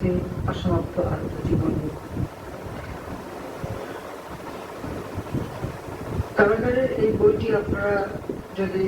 শান্তি অসমাপ্ত আত্মজীবনী। কারাগারের এই বইটি আপনারা যদি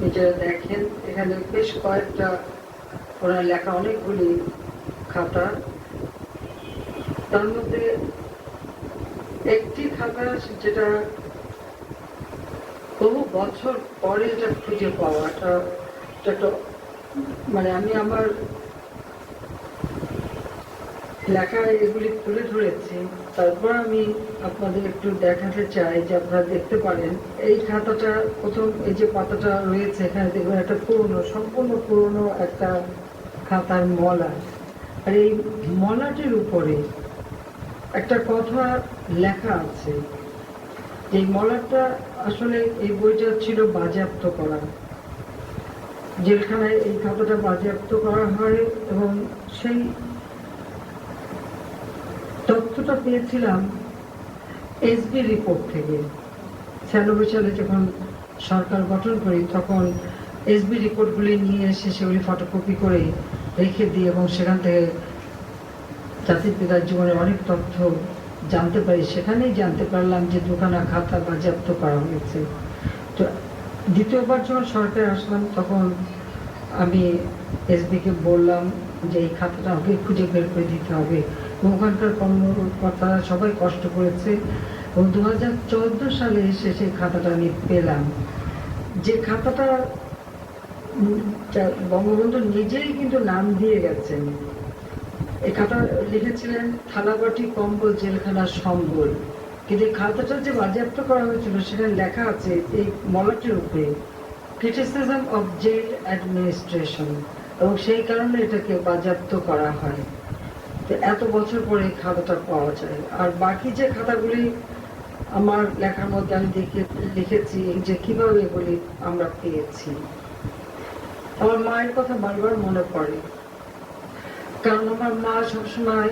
নিজেরা দেখেন, এখানে বেশ কয়েকটা ওনার লেখা অনেকগুলি খাতা, তার মধ্যে একটি খাতা যেটা বহু বছর পরে এটা খুঁজে পাওয়াটা মানে আমি আমার লেখায় এগুলি তুলে ধরেছি। তারপর আমি আপনাদের একটু দেখাতে চাই যে আপনারা দেখতে পারেন এই খাতাটা প্রথম এই যে পাতাটা রয়েছে এখানে দেখবেন একটা পুরনো, সম্পূর্ণ পুরনো একটা খাতার মলা, আর এই মলাটির উপরে একটা কথা লেখা আছে। এই মলাটা আসলে এই বইটা ছিল বাজেয়াপ্ত করা, জেলখানায় এই খাতাটা বাজেয়াপ্ত করা হয় এবং সেই তথ্যটা পেয়েছিলাম এসবি রিপোর্ট থেকে। 96 সালে যখন সরকার গঠন করি তখন এসবি রিপোর্টগুলি নিয়ে এসে সেগুলি ফটোকপি করে রেখে দিই এবং সেখান থেকে জাতির পিতার জীবনের অনেক তথ্য জানতে পারি। সেখানেই জানতে পারলাম যে দুখানা খাতা বাজেয়াপ্ত করা হয়েছে। তো দ্বিতীয়বার যখন সরকার আসলাম তখন আমি এসবিকে বললাম যে এই খাতাটা আমাকে খুঁজে বের করে দিতে হবে। ওখানকার কর্মকর্তারা সবাই কষ্ট করেছে এবং 2014 সালে এসে সেই খাতাটা আমি পেলাম। যে খাতাটা বঙ্গবন্ধু নিজেই কিন্তু নাম দিয়ে গেছেন। এই খাতা লিখেছিলেন থালাবাটি কম্বল জেলখানার সম্বল, কিন্তু এই খাতাটা যে বাজেয়াপ্ত করা হয়েছিল সেখানে লেখা আছে এই মলাটির উপরে ক্রিটিসিজম অফ জেল অ্যাডমিনিস্ট্রেশন, এবং সেই কারণে এটাকে বাজেয়াপ্ত করা হয়। তো এত বছর পরে এই খাতাটা পাওয়া যায়। আর বাকি যে খাতাগুলি আমার লেখার মধ্যে আমি লিখেছি যে কিভাবে এগুলি আমরা পেয়েছি। আমার মায়ের কথা বারবার মনে পড়ে, কারণ আমার মা সবসময়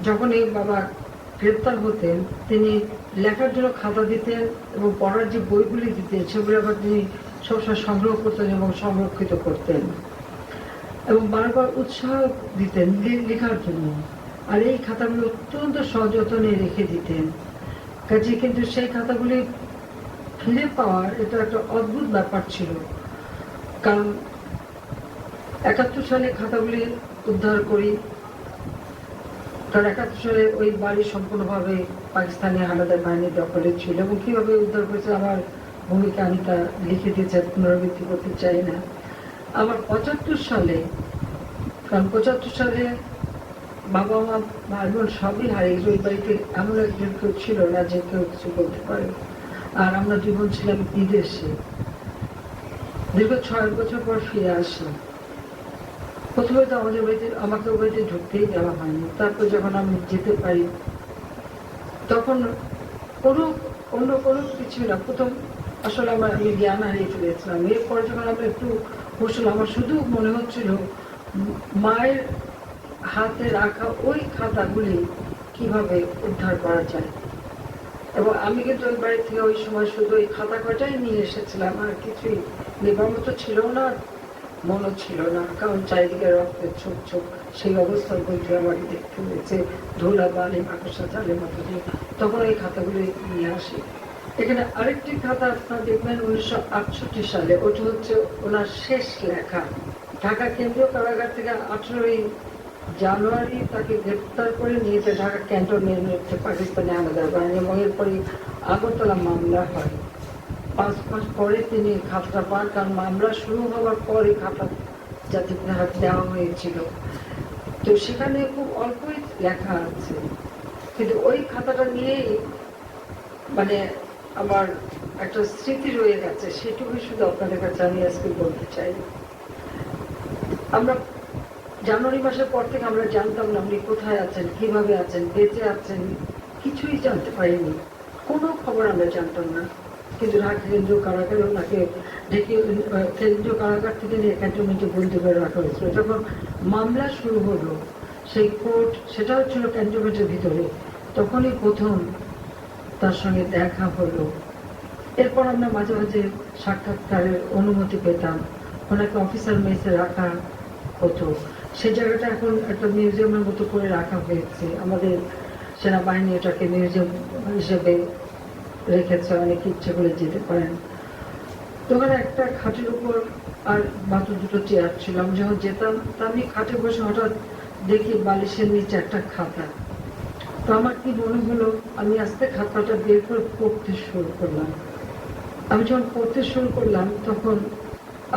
যখন এই বাবা গ্রেপ্তার হতেন তিনি লেখার জন্য খাতা দিতেন এবং পড়ার যে বইগুলি দিতেন সেগুলো আবার তিনি সবসময় সংগ্রহ করতেন এবং সংরক্ষিত করতেন এবং বারবার উৎসাহ দিতেন লেখার জন্য। আর এই খাতাগুলি অত্যন্ত সযত্নে রেখে দিতেন। কাজে কিন্তু সেই খাতাগুলি ফিরে পাওয়ার এটা একটা অদ্ভুত ব্যাপার ছিল, কারণ 71 সালে খাতাগুলি উদ্ধার করি। কারণ 71 সালে ওই বাড়ি সম্পূর্ণভাবে পাকিস্তানি হানাদার বাহিনীর দখলে ছিল এবং কিভাবে উদ্ধার করেছে আমার ভূমিকা আমি তা লিখে দিয়েছি, পুনরাবৃত্তি করতে চাই না। আবার 75 সালে, কারণ 75 সালে বাবা মা ভাই বোন সবই হারিয়েছে। ওই বাড়িতে এমন একজন কেউ ছিল না যে কেউ কিছু বলতে পারে। আর আমরা জীবন ছিলাম বিদেশে। দীর্ঘ 6 বছর পর ফিরে আসি। প্রথমে তো আমাকে ওই বাড়িতে ঢুকতেই দেওয়া হয়নি। তারপর যখন আমি যেতে পারি তখন অন্য কোনো কিছু না। প্রথম আসলে আমি জ্ঞান হারিয়ে ফেলেছিলাম। এরপর যখন আমরা একটু বসলাম আমার শুধু মনে হচ্ছিল মায়ের হাতে রাখা ওই খাতাগুলি কিভাবে উদ্ধার করা যায়। এবং আমি কিন্তু ওই বাড়ি থেকে ওই সময় শুধু ওই খাতা কটাই নিয়ে এসেছিলাম, আর কিছুই নেবার মতো ছিল না, মনও ছিল না, কারণ চারিদিকে রক্তের ছোপ ছোপ সেই অবস্থার বইটি আমাকে দেখতে হয়েছে ধুলা বালি মাকড়সা জালের মতো দিয়ে। তখন এই খাতাগুলি নিয়ে আসি। এখানে আরেকটি খাতা আপনার দেখবেন 1968 সালে, ওটা হচ্ছে ওনার শেষ লেখা। ঢাকা কেন্দ্রীয় কারাগার থেকে 18 জানুয়ারি তাকে গ্রেপ্তার করে নিয়েছে ঢাকা ক্যান্টনমেন্টে পাকিস্তানি হানাদার বাহিনী এবং এরপরে আগরতলা মামলা হয়। 5 মাস পরে তিনি খাতাটা পান, কারণ মামলা শুরু হওয়ার পরে খাতা জাতির হাতে দেওয়া হয়েছিল। তো সেখানে খুব অল্পই লেখা আছে, কিন্তু ওই খাতাটা নিয়েই মানে আমার একটা স্মৃতি রয়ে গেছে। সেটুকুই শুধু আপনাদের কাছে আমি আজকে বলতে চাই। আমরা জানুয়ারি মাসের পর থেকে আমরা জানতাম না উনি কোথায় আছেন, কিভাবে আছেন, বেঁচে আছেন, কিছুই জানতে পারিনি। কোনো খবর আমরা জানতাম না। কিন্তু ঢাকা কেন্দ্রীয় কারাগারে ওনাকে ডেকে কেন্দ্রীয় কারাগার থেকে নিয়ে ক্যান্টনমেন্টে বন্দি করে রাখা হয়েছিল। যখন মামলা শুরু হলো সেই কোর্ট, সেটা হচ্ছিল ক্যান্টনমেন্টের ভিতরে, তখনই প্রথম তার সঙ্গে দেখা হলো। এরপর আমরা মাঝে মাঝে সাক্ষাৎকারের অনুমতি পেতাম, ওনাকে অফিসার মেসে রাখা হতো। সেই জায়গাটা এখন একটা মিউজিয়ামের মতো করে রাখা হয়েছে। আমাদের সেনাবাহিনী এটাকে মিউজিয়াম হিসেবে রেখেছে, অনেকে ইচ্ছে করে যেতে পারেন। তো ওখানে একটা খাটের উপর আর মাত্র দুটো চেয়ার ছিল। আমি যখন যেতাম তা আমি খাটে বসে হঠাৎ দেখি বালিশের নিচে একটা খাতা। তো আমার কি মনে হলো, আমি আস্তে খাতাটা বের করে পড়তে শুরু করলাম। আমি যখন পড়তে শুরু করলাম তখন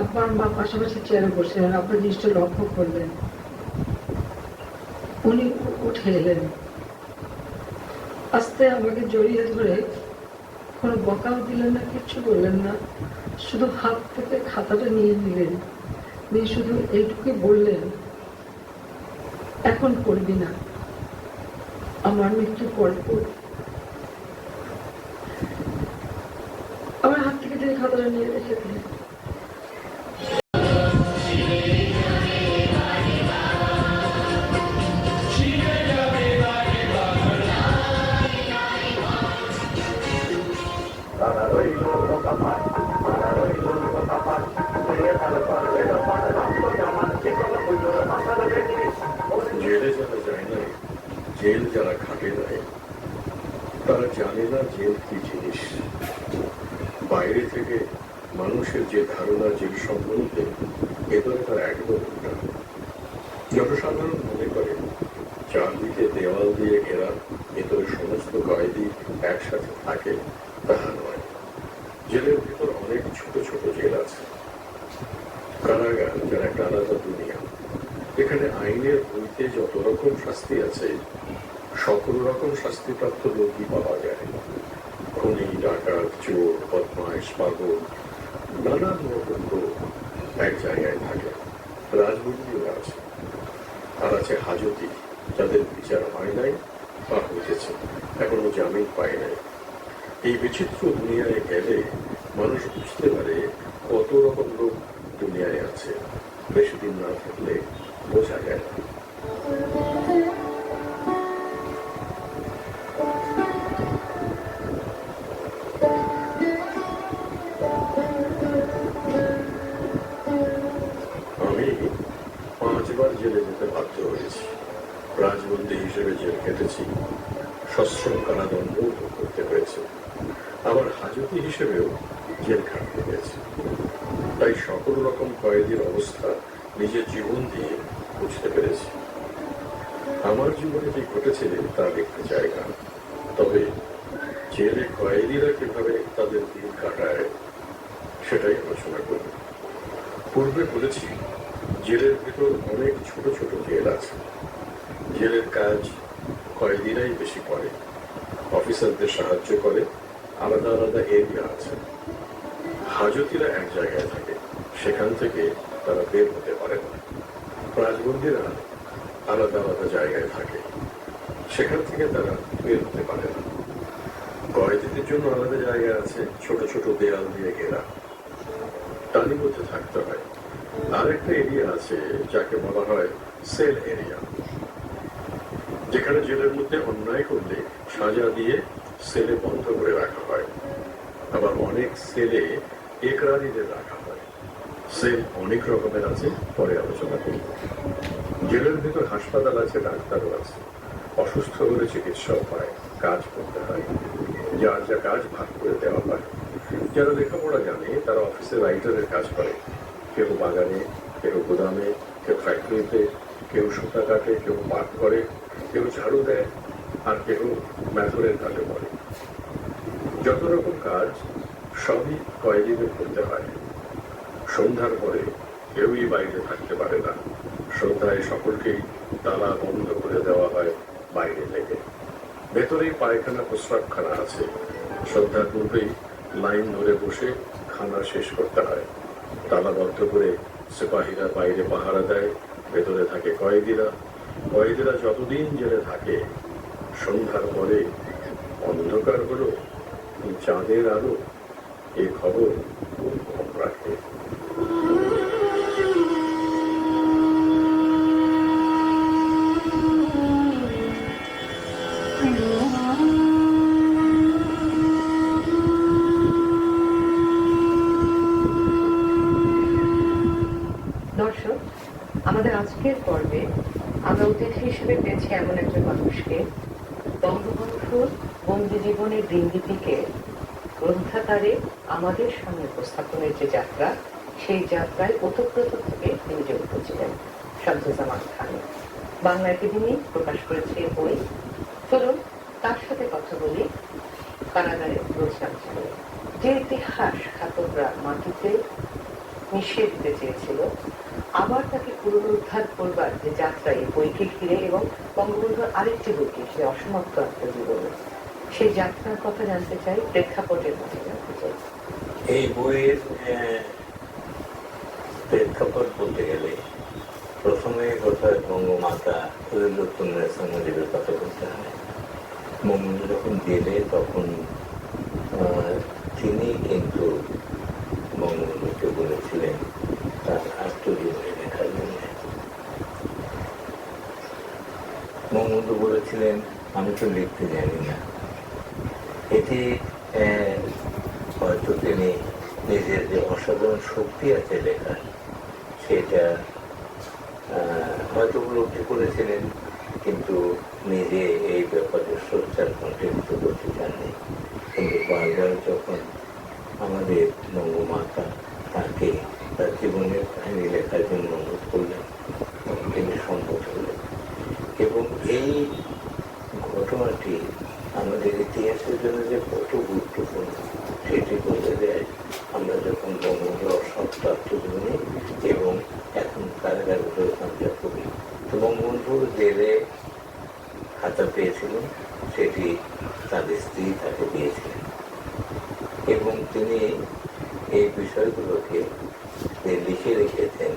আপনার মা পাশাপাশি চেয়ারে বসলেন। আপনার জিনিসটা লক্ষ্য করলেন, উনি উঠে এলেন, আস্তে আমাকে জড়িয়ে ধরে কোনো বকাও দিলেন না, কিচ্ছু বললেন না, শুধু হাত থেকে খাতাটা নিয়ে নিলেন, নিয়ে শুধু এইটুকুই বললেন, এখন পড়বি না, আমার মৃত্যুর পরে পড়বি। আমার হাত থেকে তিনি খাতাটা নিয়ে রেখে দিলেন। জেলে যারা যায় না, জেল যারা খাটে নাই, তারা জানে না জেল কি জিনিস। বাইরে থেকে মানুষের যে ধারণা জেল সম্বন্ধে, ভেতরে তার একদম উল্টা। জনসাধারণ মনে করে চারদিকে দেওয়াল দিয়ে ঘেরা, ভেতরে সমস্ত কয়েদি একসাথে থাকে, তাহা নয়। জেলের ভেতর অনেক ছোট ছোট জেল আছে, কারাগার যার একটা আলাদা দুনিয়া। এখানে আইনের বইতে যত রকম শাস্তি আছে, সকল রকম শাস্তিপ্রাপ্ত লোকই পাওয়া যায়। খুনি, ডাকাত, চোর, বদমাইশ, পাগল, নানান রকম লোক এক জায়গায় থাকে। রাজবন্দীও আছে, আর আছে হাজতি, যাদের বিচার হয় নাই বা হয়েছে, এখনো জামিন পায় নাই। এই বিচিত্র দুনিয়ায় গেলে মানুষ বুঝতে পারে কত রকম লোক দুনিয়ায় আছে। বেশি দিন না থাকলে বোঝা যায় না। আমি 5 বার জেলে যেতে বাধ্য হয়েছি। রাজবন্দী হিসেবে জেল কেটেছি, সশ্রম কারাদণ্ড ভোগ করতে হয়েছে, আবার হাজতি হিসেবেও জেল খাটতে হয়েছে। তাই সকল রকম কয়েদির অবস্থা নিজের জীবন দিয়ে বুঝতে পেরেছি। আমার জীবনে যে ঘটেছে তা দেখতে চাই না, তবে জেলে কয়েদিরা কিভাবে তাদের দিন কাটায় সেটাই আলোচনা করব। পূর্বে বলেছি, জেলের ভেতর অনেক ছোট ছোট জেল আছে। জেলের কাজ কয়েদিরাই বেশি করে, অফিসারদের সাহায্য করে। আলাদা আলাদা এরিয়া আছে। হাজতিরা এক জায়গায় থাকে, সেখান থেকে তারা বের হতে পারে না। রাজবন্দীরা আলাদা আলাদা জায়গায় থাকে, সেখান থেকে তারা বের হতে পারে না। কয়েদিদের জন্য আলাদা জায়গা আছে, ছোট ছোট দেয়াল দিয়ে ঘেরা, তারই মধ্যে থাকতে হয়। আরেকটা এরিয়া আছে যাকে বলা হয় সেল এরিয়া, যেখানে জেলের মধ্যে অন্যায় করলে সাজা দিয়ে সেলে বন্ধ করে রাখা হয়। আবার অনেক সেলে একরারীদের রাখা হয়। সেল অনেক রকমের আছে, পরে আলোচনা করি। জেলের ভিতর হাসপাতাল আছে, ডাক্তারও আছে। অসুস্থ হলে চিকিৎসাও হয়, কাজ করতে হয়, যার যা কাজ ভাগ করে দেওয়া হয়। যারা লেখাপড়া জানে তারা অফিসে রাইটারের কাজ করে, কেউ বাগানে, কেউ গোদামে, কেউ ফ্যাক্টরিতে, কেউ সুতা কাটে, কেউ পাট করে, কেউ ঝাড়ু দেয়, আর কেউ ম্যাথরের কাজে করে। যত রকম কাজ সবই কয়েদিদের করতে হয়। সন্ধ্যার পরে কেউই বাইরে থাকতে পারে না। সন্ধ্যায় সকলকেই তালা বন্ধ করে দেওয়া হয় বাইরে থেকে। ভেতরেই পায়খানা প্রস্রাবখানা আছে। সন্ধ্যার পূর্বেই লাইন ধরে বসে খানা শেষ করতে হয়। তালাবদ্ধ করে সিপাহীরা বাইরে পাহারা দেয়, ভেতরে থাকে কয়েদিরা। কয়েদিরা যতদিন জেলে থাকে, সন্ধ্যার পরে অন্ধকার হলো চাঁদের আলো, এ খবর খুব কম রাখে। দর্শক, আমাদের আজকের পর্বে হিসেবে পেয়েছি এমন একজন মানুষকে, বঙ্গবন্ধুর বন্দি জীবনের দিনলিপিকে গ্রন্থাকারে আমাদের সামনে উপস্থাপনের যে যাত্রা, সেই যাত্রায় ওতপ্রোত থেকে তিনি জড়িত ছিলেন। শামসুজ্জামান খান বাংলা একাডেমি প্রকাশ করেছে বই। চলুন তার সাথে কথা বলি কারাগারে রোজগার চালিয়ে। যে ইতিহাস ঘাতকরা মাটিতে মিশিয়ে দিতে চেয়েছিল, আবার তাকে পুনরুদ্ধার করবার যে যাত্রা এই বইকে ঘিরে এবং বঙ্গবন্ধুর আরেকটি বইকে ঘিরে অসমাপ্ত আত্মজীবন, সেই যাত্রার কথা জানতে চাই, প্রেক্ষাপটের কথা জানতে চাই। এই বইয়ের প্রেক্ষাপট বলতে গেলে প্রথমে কোথায় বঙ্গমাতা ফজলুন্নেসা মুজিবের কথা বলতে হয়। বঙ্গবন্ধু যখন জেলে তখন তিনি কিন্তু বঙ্গবন্ধুকে বলেছিলেন তার আত্মজীবনী লেখার জন্য। বঙ্গবন্ধু বলেছিলেন, আমি তো লিখতে জানি না। এটি হয়তো তিনি নিজের যে অসাধারণ শক্তি আছে লেখার, সেটা হয়তো উপলব্ধি করেছিলেন, কিন্তু নিজে এই ব্যাপারে সোচ্চার কণ্ঠে করতে চাননি। কিন্তু বারবার যখন আমাদের বঙ্গমাতা তাকে তার জীবনের কাহিনী লেখার জন্য অনুরোধ করলেন, তখন তিনি সম্মত হলেন। এবং এই ঘটনাটি আমাদের ইতিহাসের জন্য যে কত গুরুত্বপূর্ণ সেটি বলে দেয় আমরা যখন বঙ্গবন্ধুর অসমাপ্ত আত্মজীবনী এবং এখন কারাগার রোজনামটা করি। তো বঙ্গবন্ধু জেলে খাতা পেয়েছিলেন, সেটি তার স্ত্রী তাকে দিয়েছিলেন এবং তিনি এই বিষয়গুলোকে যে লিখে রেখেছেন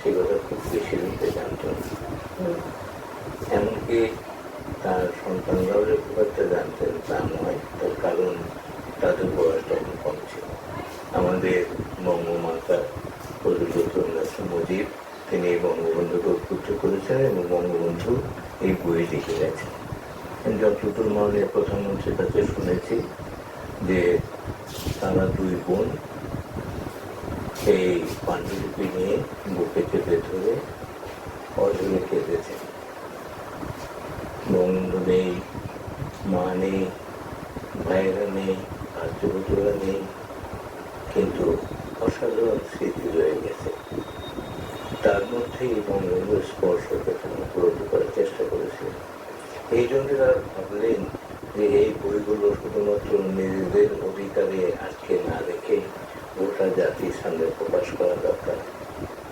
সেগুলো খুব বেশি রূপে জানতেন। এমনকি তার সন্তানরাও যে খুব একটা জানতেন তা নয়, তার কারণ তাদের বয়স তখন কম ছিল। আমাদের বঙ্গমাতা ফজলুন্নেসা মুজিব তিনি বঙ্গবন্ধুকে উদ্বুদ্ধ করেছেন এবং বঙ্গবন্ধু এই বই লিখে গেছেন। যতদূর মাননীয় প্রধানমন্ত্রীর কাছে শুনেছি যে তারা দুই বোন এই পাণ্ডুলিপি নিয়ে বুকে চেপে ধরে অঝরে কেঁদেছেন। বঙ্গবন্ধু নেই, মা নেই, ভাইয়েরা নেই, ভাতৃপুত্ররা নেই, কিন্তু অসাধারণ স্মৃতি রয়ে গেছে। তার মধ্যেই বঙ্গবন্ধুর স্পর্শকে উপলব্ধি করার চেষ্টা করেছিলেন। এই জন্য তারা ভাবলেন যে এই বইগুলো শুধুমাত্র নিজেদের অধিকারে আটকে না রেখে গোটা জাতির সামনে প্রকাশ করা দরকার।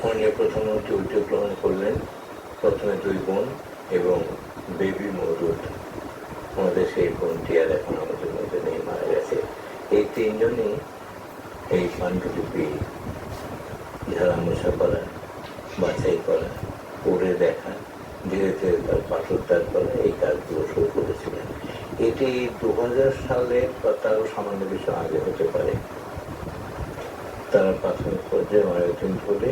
মাননীয় প্রধানমন্ত্রী উদ্যোগ গ্রহণ করলেন। প্রথমে দুই বোন এবং বেবি মজুদ, আমাদের সেই বোনটি আর এখন আমাদের মধ্যে নেই, মারা গেছে। এই তিনজনই এই পাণ্ডুলিপি ঝাড়ামোছা করা, বাছাই করা, পড়ে দেখা, ধীরে ধীরে তার পাঠোদ্ধার করা, এই কাজগুলো শুরু করেছিলেন। এটি 2000 সালে বা তারও সামান্য কিছু আগে হতে পারে। তারা প্রাথমিক পর্যায়ে অনেকদিন ধরে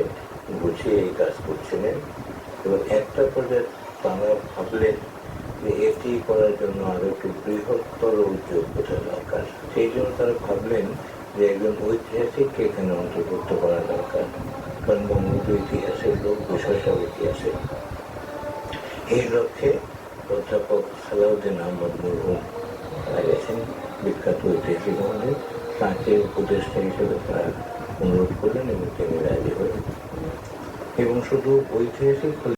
গুছিয়ে এই কাজ করছিলেন এবং একটা পর্যায়ে তারা ভাবলেন যে এটি করার জন্য আরো একটু বৃহত্তর উদ্যোগ বোঝা দরকার। সেই জন্য তারা ভাবলেন যে একজন ঐতিহাসিককে এখানে অন্তর্ভুক্ত করা দরকার, কারণ বঙ্গবন্ধু ইতিহাসের লোক, বিষয়সব ইতিহাসের। এই লক্ষ্যে অধ্যাপক সালাউদ্দিন আহমদ মরহুম মারা গেছেন, বিখ্যাত ঐতিহাসিক আমাদের, তাকে উপদেষ্টা হিসেবে তারা অনুরোধ করলেন এবং তিনি রাজি হলেন। এবং শুধু ঐতিহাসিক